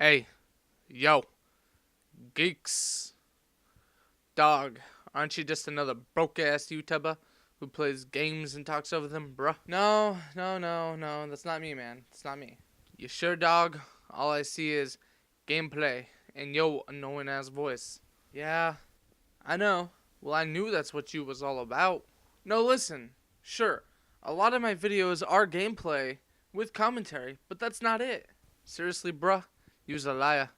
Hey, yo, geeks. Dog, aren't you just another broke-ass YouTuber who plays games and talks over them, bruh? No, that's not me, man. It's not me. You sure, dog? All I see is gameplay and yo annoying-ass voice. Yeah, I know. Well, I knew that's what you was all about. No, listen. Sure, a lot of my videos are gameplay with commentary, but that's not it. Seriously, bruh, you's a liar.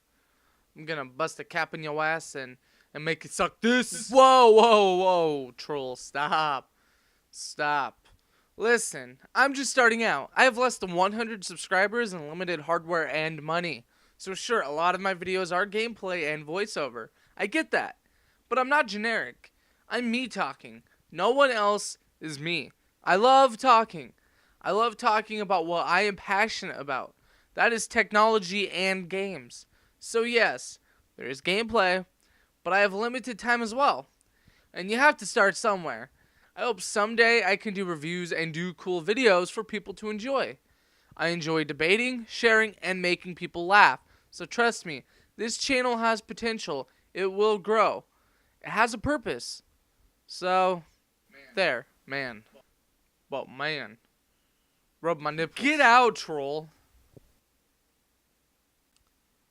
I'm gonna bust a cap in your ass and make it suck this. Whoa, troll, stop. Stop. Listen, I'm just starting out. I have less than 100 subscribers and limited hardware and money. So sure, a lot of my videos are gameplay and voiceover. I get that. But I'm not generic. I'm me talking. No one else is me. I love talking. I love talking about what I am passionate about. That is technology and games. So yes, there is gameplay, but I have limited time as well. And you have to start somewhere. I hope someday I can do reviews and do cool videos for people to enjoy. I enjoy debating, sharing, and making people laugh. So trust me, this channel has potential. It will grow. It has a purpose. So, there, man. Well, man. Rub my nipples. Get out, troll.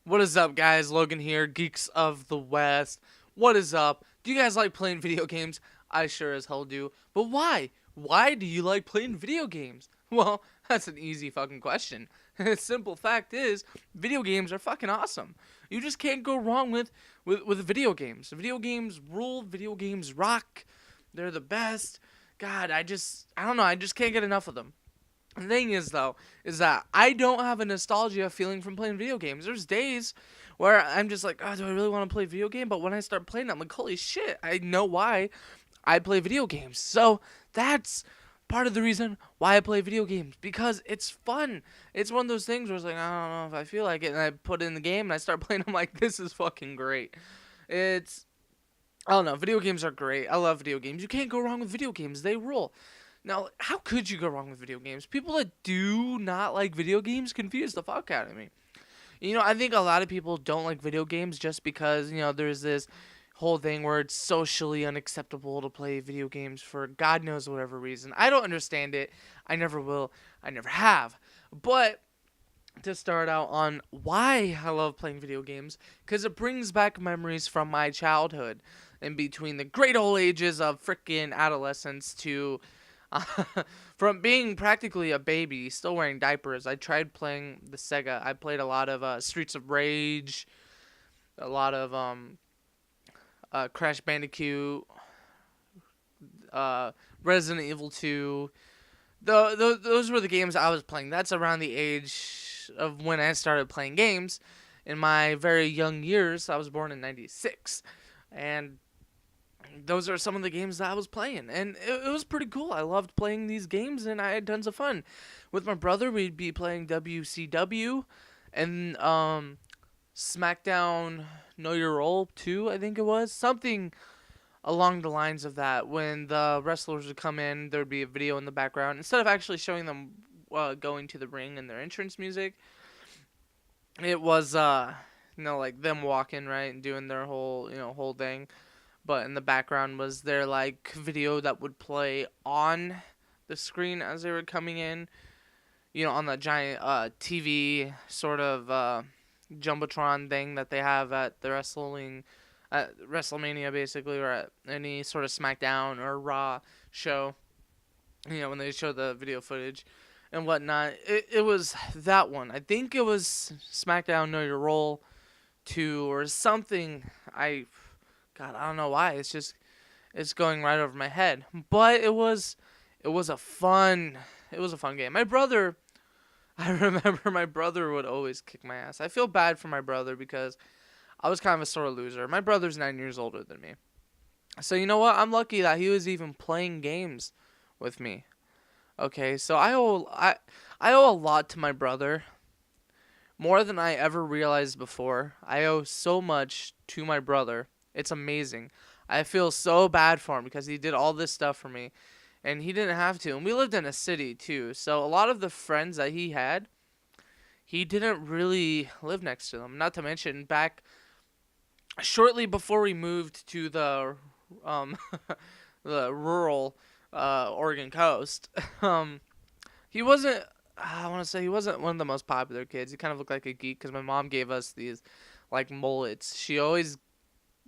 What is up, guys? Logan here, Geeks of the West. What is up? Do you guys like playing video games? I sure as hell do. But why? Why do you like playing video games? Well, that's an easy fucking question. The simple fact is, video games are fucking awesome. You just can't go wrong with video games. Video games rule. Video games rock. They're the best. God, I don't know. I just can't get enough of them. The thing is, though, is that I don't have a nostalgia feeling from playing video games. There's days where I'm just like, oh, do I really want to play a video game? But when I start playing it, I'm like, holy shit, I know why I play video games. So that's part of the reason why I play video games, because it's fun. It's one of those things where it's like, I don't know if I feel like it, and I put it in the game, and I start playing, I'm like, this is fucking great. I don't know, video games are great. I love video games. You can't go wrong with video games. They rule. Now, how could you go wrong with video games? People that do not like video games confuse the fuck out of me. You know, I think a lot of people don't like video games just because, there's this whole thing where it's socially unacceptable to play video games for God knows whatever reason. I don't understand it. I never will. I never have. But to start out on why I love playing video games, because it brings back memories from my childhood in between the great old ages of freaking adolescence to from being practically a baby, still wearing diapers. I tried playing the Sega. I played a lot of Streets of Rage, a lot of Crash Bandicoot, Resident Evil 2. Those were the games I was playing. That's around the age of when I started playing games. In my very young years, I was born in '96, and those are some of the games that I was playing, and it was pretty cool. I loved playing these games, and I had tons of fun. With my brother, we'd be playing WCW, and SmackDown Know Your Role 2, I think it was. Something along the lines of that. When the wrestlers would come in, there would be a video in the background. Instead of actually showing them going to the ring and their entrance music, it was, like them walking, right, and doing their whole thing. But in the background was their video that would play on the screen as they were coming in, on the giant TV sort of jumbotron thing that they have at the WrestleMania basically, or at any sort of SmackDown or Raw show. When they show the video footage and whatnot. It was that one. I think it was SmackDown Know Your Role 2 or something. God, I don't know why. It's going right over my head. But it was a fun game. My brother, I remember my brother would always kick my ass. I feel bad for my brother because I was kind of a sore loser. My brother's 9 years older than me. So you know what? I'm lucky that he was even playing games with me. Okay, so I owe a lot to my brother. More than I ever realized before. I owe so much to my brother. It's amazing. I feel so bad for him because he did all this stuff for me, and he didn't have to. And we lived in a city too, so a lot of the friends that he had, he didn't really live next to them. Not to mention, back shortly before we moved to the um, the rural Oregon coast, he wasn't. I want to say he wasn't one of the most popular kids. He kind of looked like a geek because my mom gave us these like mullets. She always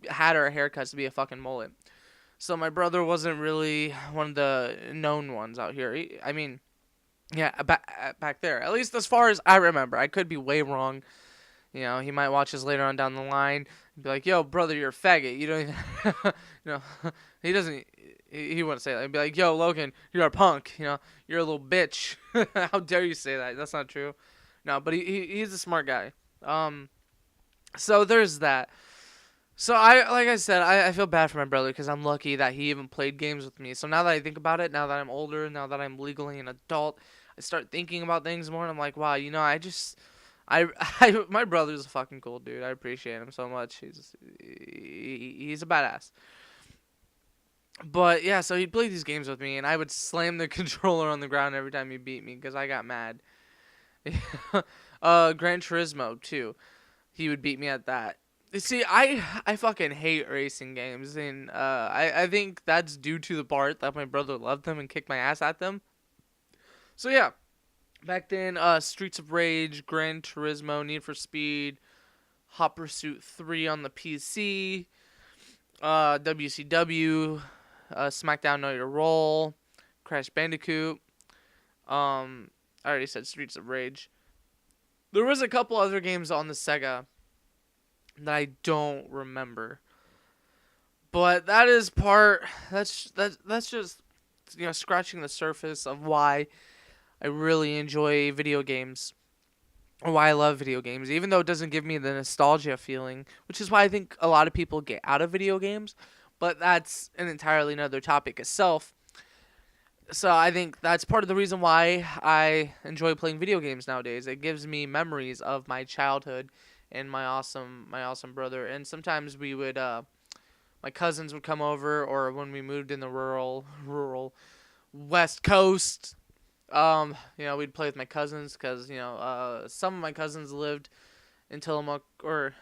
had her haircuts to be a fucking mullet. So my brother wasn't really one of the known ones out here. I mean, yeah, back there. At least as far as I remember. I could be way wrong. You know, he might watch us later on down the line and be like, "Yo, brother, you're a faggot. You don't even," you know, he doesn't. He wouldn't say that. He'd be like, "Yo, Logan, you're a punk. You know, you're a little bitch. How dare you say that? That's not true." No, but he's a smart guy. So there's that. So like I said, I feel bad for my brother because I'm lucky that he even played games with me. So now that I think about it, now that I'm older, now that I'm legally an adult, I start thinking about things more, and I'm like, wow, you know, my brother's a fucking cool dude. I appreciate him so much. He's a badass. But yeah, so he'd play these games with me, and I would slam the controller on the ground every time he beat me because I got mad. Gran Turismo too. He would beat me at that. You see, I fucking hate racing games, and I think that's due to the part that my brother loved them and kicked my ass at them. So yeah, back then, Streets of Rage, Gran Turismo, Need for Speed, Hot Pursuit 3 on the PC, WCW, SmackDown Know Your Role, Crash Bandicoot. I already said Streets of Rage. There was a couple other games on the Sega that I don't remember. But that is part that's just, you know, scratching the surface of why I really enjoy video games, or why I love video games, even though it doesn't give me the nostalgia feeling, which is why I think a lot of people get out of video games, but that's an entirely another topic itself. So I think that's part of the reason why I enjoy playing video games nowadays. It gives me memories of my childhood and my awesome brother. And sometimes we would my cousins would come over, or when we moved in the rural West Coast, you know, we'd play with my cousins because, you know, some of my cousins lived in Tillamook or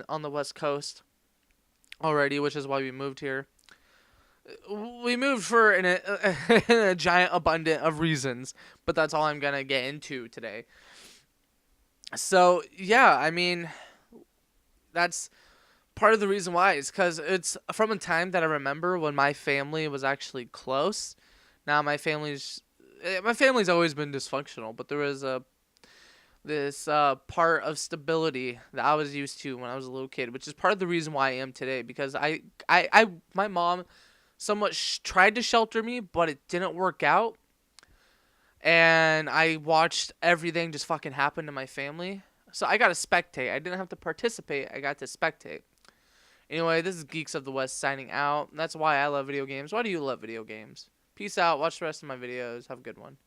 on the West Coast already, which is why we moved here. We moved for a giant abundant of reasons, but that's all I'm gonna get into today. So yeah, I mean, that's part of the reason why is because it's from a time that I remember when my family was actually close. Now my family's always been dysfunctional, but there was this part of stability that I was used to when I was a little kid, which is part of the reason why I am today. Because my mom somewhat tried to shelter me, but it didn't work out. And I watched everything just fucking happen to my family. So I got to spectate. I didn't have to participate. I got to spectate. Anyway, this is Geeks of the West signing out. That's why I love video games. Why do you love video games? Peace out. Watch the rest of my videos. Have a good one.